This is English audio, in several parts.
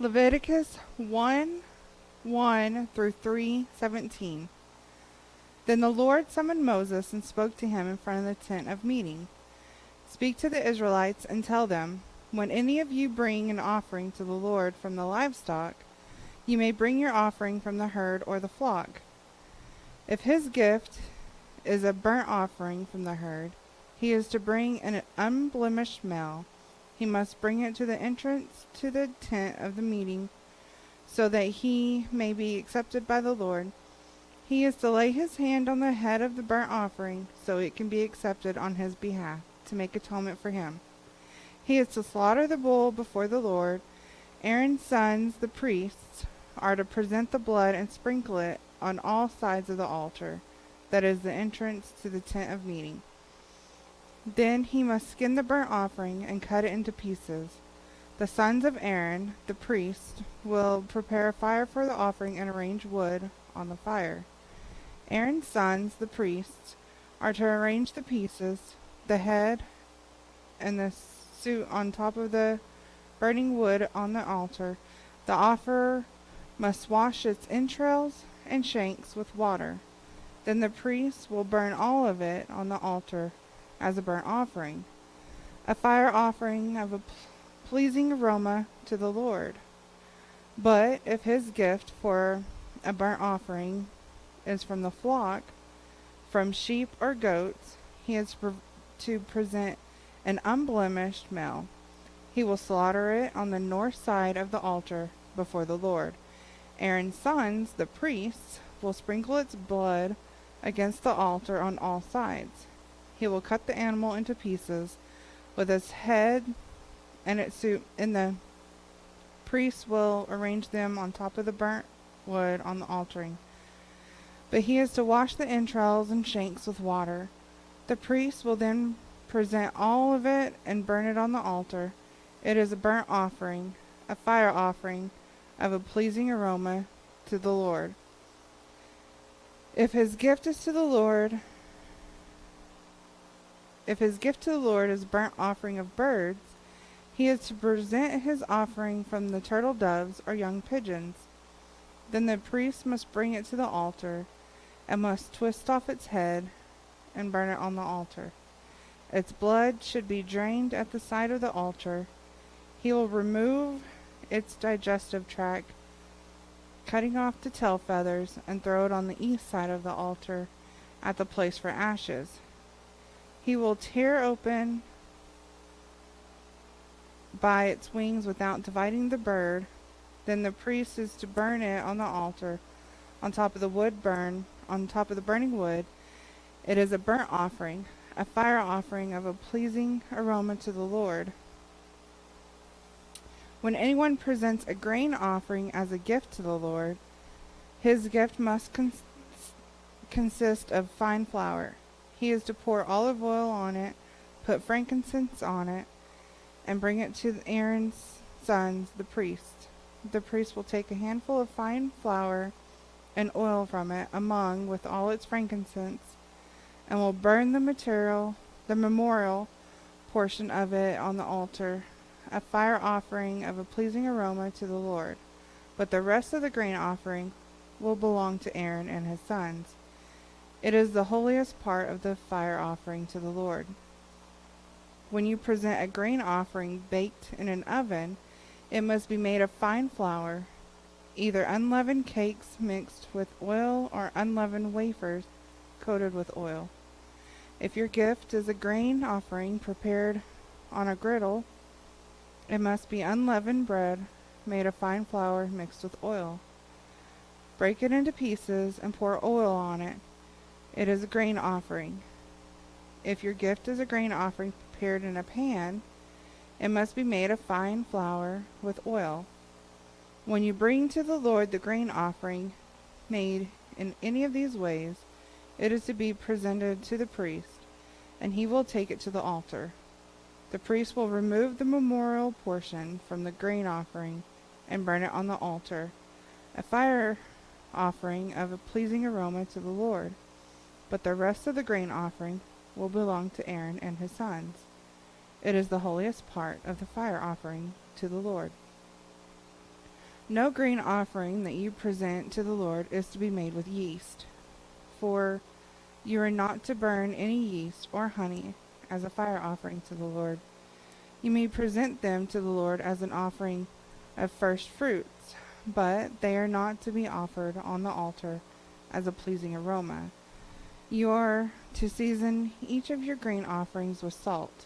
Leviticus 1:1 through 3:17. Then the Lord summoned Moses and spoke to him in front of the tent of meeting. Speak to the Israelites and tell them, when any of you bring an offering to the Lord from the livestock, you may bring your offering from the herd or the flock. If his gift is a burnt offering from the herd, he is to bring an unblemished male. He must bring it to the entrance to the tent of the meeting, so that he may be accepted by the Lord. He is to lay his hand on the head of the burnt offering, so it can be accepted on his behalf, to make atonement for him. He is to slaughter the bull before the Lord. Aaron's sons, the priests, are to present the blood and sprinkle it on all sides of the altar, that is the entrance to the tent of meeting. Then he must skin the burnt offering and cut it into pieces. The sons of Aaron, the priest, will prepare a fire for the offering and arrange wood on the fire. Aaron's sons, the priests, are to arrange the pieces, the head, and the suit on top of the burning wood on the altar. The offerer must wash its entrails and shanks with water. Then the priest will burn all of it on the altar as a burnt offering, a fire offering of a pleasing aroma to the Lord. But if his gift for a burnt offering is from the flock, from sheep or goats, he is to present an unblemished male. He will slaughter it on the north side of the altar before the Lord. Aaron's sons, the priests, will sprinkle its blood against the altar on all sides. He will cut the animal into pieces with its head and its suit, and the priest will arrange them on top of the burnt wood on the altering. But he is to wash the entrails and shanks with water. The priest will then present all of it and burn it on the altar. It is a burnt offering, a fire offering of a pleasing aroma to the Lord. If his gift to the Lord is burnt offering of birds, he is to present his offering from the turtle doves or young pigeons. Then the priest must bring it to the altar and must twist off its head and burn it on the altar. Its blood should be drained at the side of the altar. He will remove its digestive tract, cutting off the tail feathers, and throw it on the east side of the altar at the place for ashes. He will tear open by its wings without dividing the bird. Then the priest is to burn it on the altar on top of the burning wood. It is a burnt offering, a fire offering of a pleasing aroma to the Lord. When anyone presents a grain offering as a gift to the Lord, his gift must consist of fine flour. He is to pour olive oil on it, put frankincense on it, and bring it to Aaron's sons, the priest. The priest will take a handful of fine flour and oil from it, among with all its frankincense, and will burn the memorial portion of it on the altar, a fire offering of a pleasing aroma to the Lord. But the rest of the grain offering will belong to Aaron and his sons. It is the holiest part of the fire offering to the Lord. When you present a grain offering baked in an oven, it must be made of fine flour, either unleavened cakes mixed with oil or unleavened wafers coated with oil. If your gift is a grain offering prepared on a griddle, it must be unleavened bread made of fine flour mixed with oil. Break it into pieces and pour oil on it. It is a grain offering. If your gift is a grain offering prepared in a pan, it must be made of fine flour with oil. When you bring to the Lord the grain offering made in any of these ways, it is to be presented to the priest, and he will take it to the altar. The priest will remove the memorial portion from the grain offering and burn it on the altar, a fire offering of a pleasing aroma to the Lord. But the rest of the grain offering will belong to Aaron and his sons. It is the holiest part of the fire offering to the Lord. No grain offering that you present to the Lord is to be made with yeast, for you are not to burn any yeast or honey as a fire offering to the Lord. You may present them to the Lord as an offering of first fruits, but they are not to be offered on the altar as a pleasing aroma. You are to season each of your grain offerings with salt.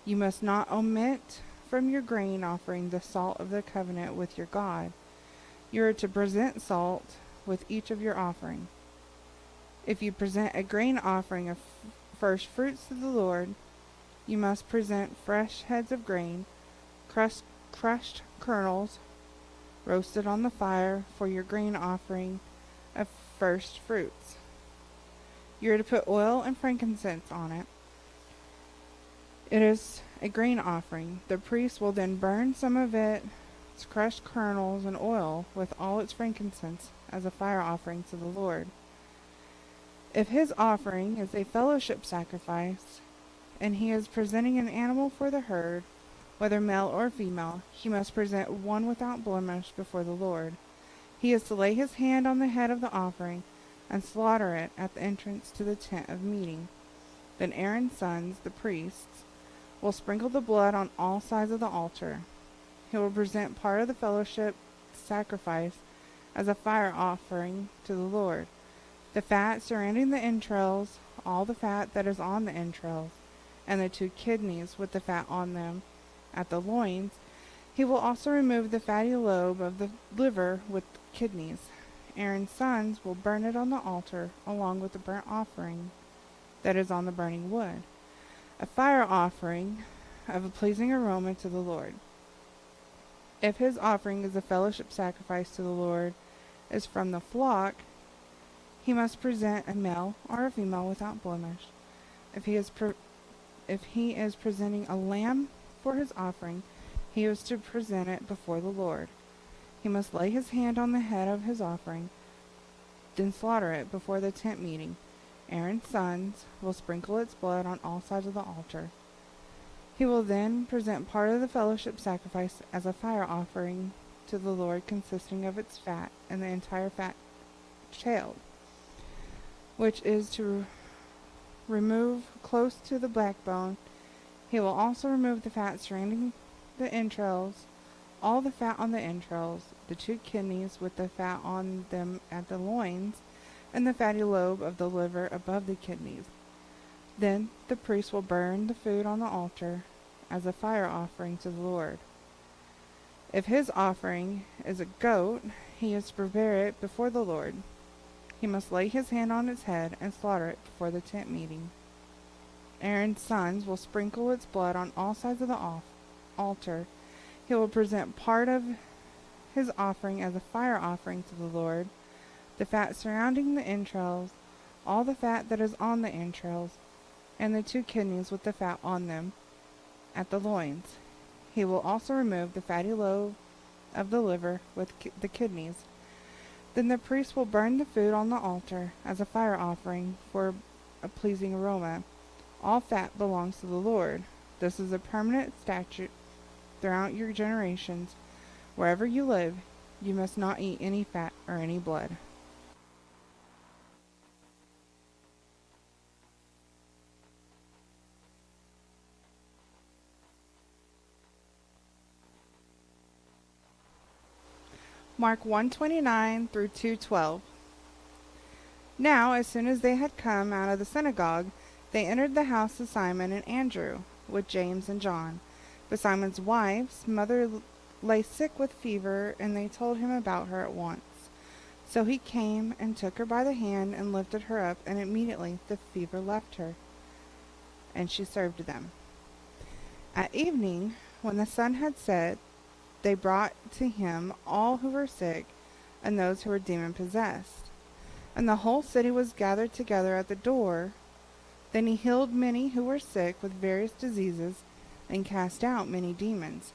You must not omit from your grain offering the salt of the covenant with your God. You are to present salt with each of your offering. If you present a grain offering of first fruits to the Lord, you must present fresh heads of grain, crushed kernels, roasted on the fire for your grain offering of first fruits. You are to put oil and frankincense on it. It is a grain offering. The priest will then burn some of its crushed kernels and oil with all its frankincense as a fire offering to the Lord. If his offering is a fellowship sacrifice, and he is presenting an animal for the herd, whether male or female, he must present one without blemish before the Lord. He is to lay his hand on the head of the offering and slaughter it at the entrance to the tent of meeting. Then Aaron's sons, the priests, will sprinkle the blood on all sides of the altar. He will present part of the fellowship sacrifice as a fire offering to the Lord. The fat surrounding the entrails, all the fat that is on the entrails, and the 2 kidneys with the fat on them at the loins. He will also remove the fatty lobe of the liver with the kidneys. Aaron's sons will burn it on the altar along with the burnt offering that is on the burning wood, a fire offering of a pleasing aroma to the Lord. If his offering is a fellowship sacrifice to the Lord is from the flock, he must present a male or a female without blemish. If he is presenting a lamb for his offering, he is to present it before the Lord. He must lay his hand on the head of his offering, then slaughter it before the tent meeting. Aaron's sons will sprinkle its blood on all sides of the altar. He will then present part of the fellowship sacrifice as a fire offering to the Lord, consisting of its fat and the entire fat child, which is to remove close to the backbone. He will also remove the fat surrounding the entrails, all the fat on the entrails, the 2 kidneys with the fat on them at the loins, and the fatty lobe of the liver above the kidneys. Then the priest will burn the food on the altar as a fire offering to the Lord. If his offering is a goat, he is to prepare it before the Lord. He must lay his hand on its head and slaughter it before the tent meeting. Aaron's sons will sprinkle its blood on all sides of the altar. He will present part of his offering as a fire offering to the Lord, the fat surrounding the entrails, all the fat that is on the entrails, and the 2 kidneys with the fat on them at the loins. He will also remove the fatty lobe of the liver with the kidneys. Then the priest will burn the food on the altar as a fire offering for a pleasing aroma. All fat belongs to the Lord. This is a permanent statute throughout your generations. Wherever you live, you must not eat any fat or any blood. Mark 1:29 through 2:12. Now, as soon as they had come out of the synagogue, they entered the house of Simon and Andrew, with James and John. But Simon's wife's mother lay sick with fever, and they told him about her at once. So he came and took her by the hand and lifted her up, and immediately the fever left her, and she served them. At evening, when the sun had set, they brought to him all who were sick and those who were demon-possessed. And the whole city was gathered together at the door. Then he healed many who were sick with various diseases and cast out many demons.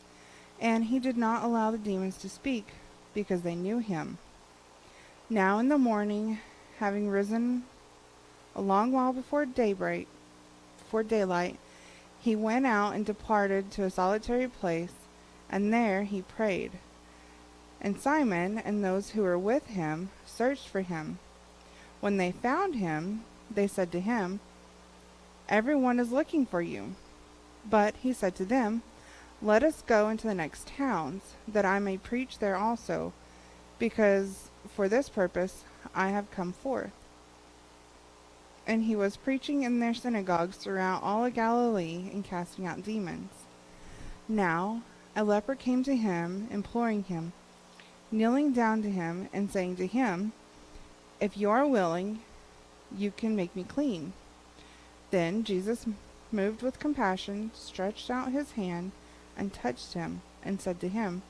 And he did not allow the demons to speak, because they knew him. Now in the morning, having risen a long while before daylight, he went out and departed to a solitary place, and there he prayed. And Simon and those who were with him searched for him. When they found him, they said to him, "Everyone is looking for you." But he said to them, "Let us go into the next towns, that I may preach there also, because for this purpose I have come forth." And he was preaching in their synagogues throughout all of Galilee and casting out demons. Now a leper came to him, imploring him, kneeling down to him and saying to him, "If you are willing, you can make me clean." Then Jesus, moved with compassion, stretched out his hand and touched him and said to him,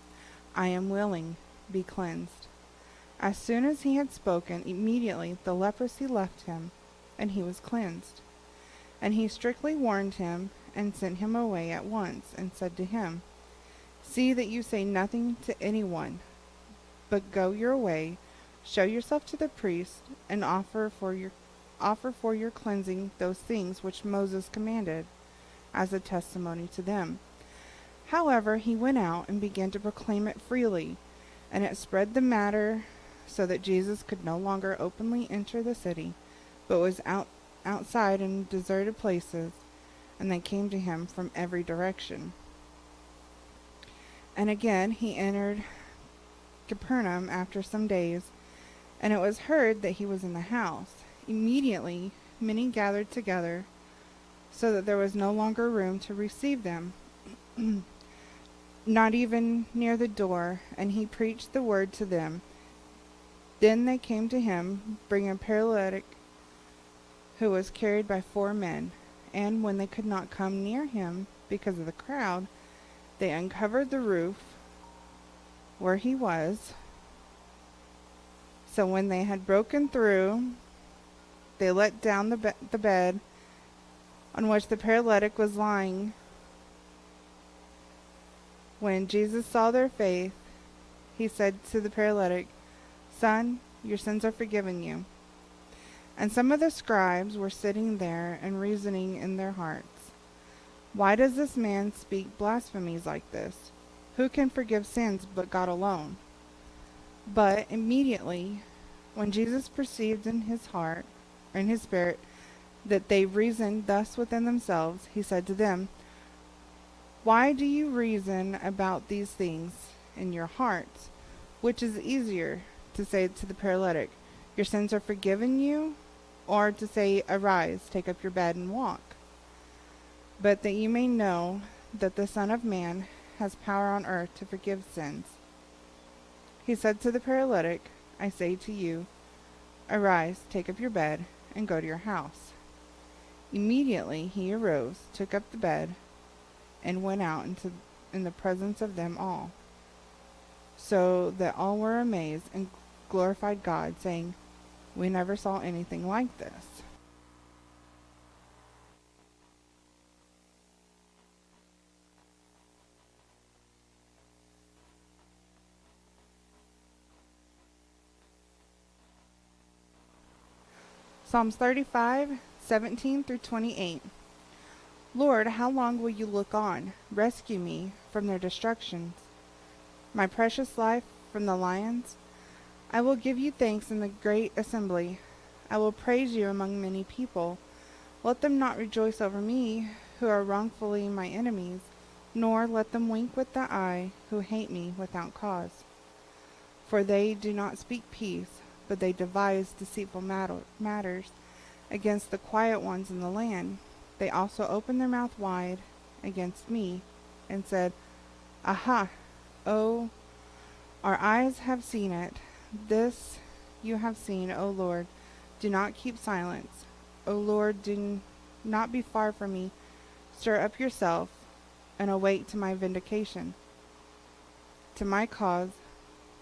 "I am willing, be cleansed." As soon as he had spoken, immediately the leprosy left him, and he was cleansed. And he strictly warned him and sent him away at once and said to him, "See that you say nothing to anyone, but go your way, show yourself to the priest, and offer for your cleansing those things which Moses commanded, as a testimony to them." However, he went out and began to proclaim it freely, and it spread the matter so that Jesus could no longer openly enter the city, but was outside in deserted places, and they came to him from every direction. And again he entered Capernaum after some days, and it was heard that he was in the house. Immediately many gathered together, so that there was no longer room to receive them, not even near the door, and he preached the word to them. Then they came to him, bringing a paralytic who was carried by 4 men. And when they could not come near him because of the crowd, they uncovered the roof where he was. So when they had broken through, they let down the bed on which the paralytic was lying. When Jesus saw their faith, he said to the paralytic, "Son, your sins are forgiven you." And some of the scribes were sitting there and reasoning in their hearts, "Why does this man speak blasphemies like this? Who can forgive sins but God alone?" But immediately, when Jesus perceived in his heart, or in his spirit, that they reasoned thus within themselves, he said to them, "Why do you reason about these things in your hearts? Which is easier, to say to the paralytic, 'Your sins are forgiven you,' or to say, 'Arise, take up your bed and walk'? But that you may know that the Son of Man has power on earth to forgive sins." He said to the paralytic, "I say to you, arise, take up your bed, and go to your house." Immediately he arose, took up the bed, and went out in the presence of them all, so that all were amazed and glorified God, saying, "We never saw anything like this." Psalms 35, 17 through 28. Lord, how long will you look on? Rescue me from their destructions, my precious life from the lions. I will give you thanks in the great assembly. I will praise you among many people. Let them not rejoice over me, who are wrongfully my enemies, nor let them wink with the eye, who hate me without cause. For they do not speak peace, but they devise deceitful matters against the quiet ones in the land. They also opened their mouth wide against me, and said, "Aha! Oh, our eyes have seen it. This you have seen, O Lord. Do not keep silence. O Lord, do not be far from me. Stir up yourself, and awake to my vindication. To my cause,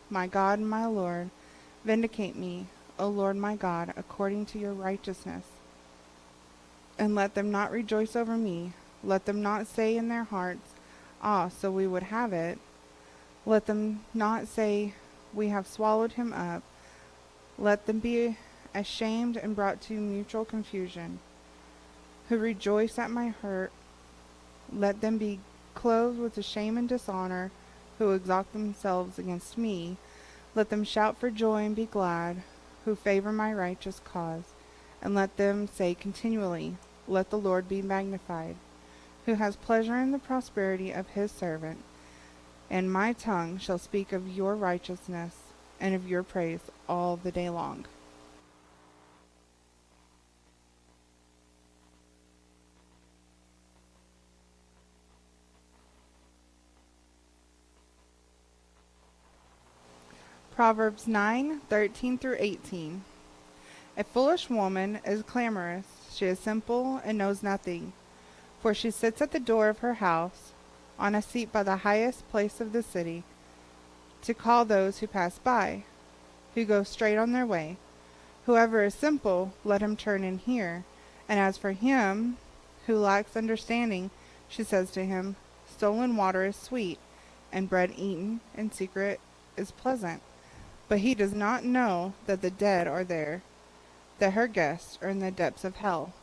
my God and my Lord, vindicate me, O Lord my God, according to your righteousness. And let them not rejoice over me. Let them not say in their hearts, 'Ah, so we would have it.' Let them not say, 'We have swallowed him up.' Let them be ashamed and brought to mutual confusion, who rejoice at my hurt. Let them be clothed with shame and dishonor, who exalt themselves against me. Let them shout for joy and be glad, who favor my righteous cause. And let them say continually, let the Lord be magnified, who has pleasure in the prosperity of his servant. And my tongue shall speak of your righteousness and of your praise all the day long. Proverbs 9:13 through 18. A foolish woman is clamorous. She is simple and knows nothing. For she sits at the door of her house, on a seat by the highest place of the city, to call those who pass by, who go straight on their way. Whoever is simple, let him turn and hear. And as for him who lacks understanding, she says to him, stolen water is sweet, and bread eaten in secret is pleasant. But he does not know that the dead are there, that her guests are in the depths of hell.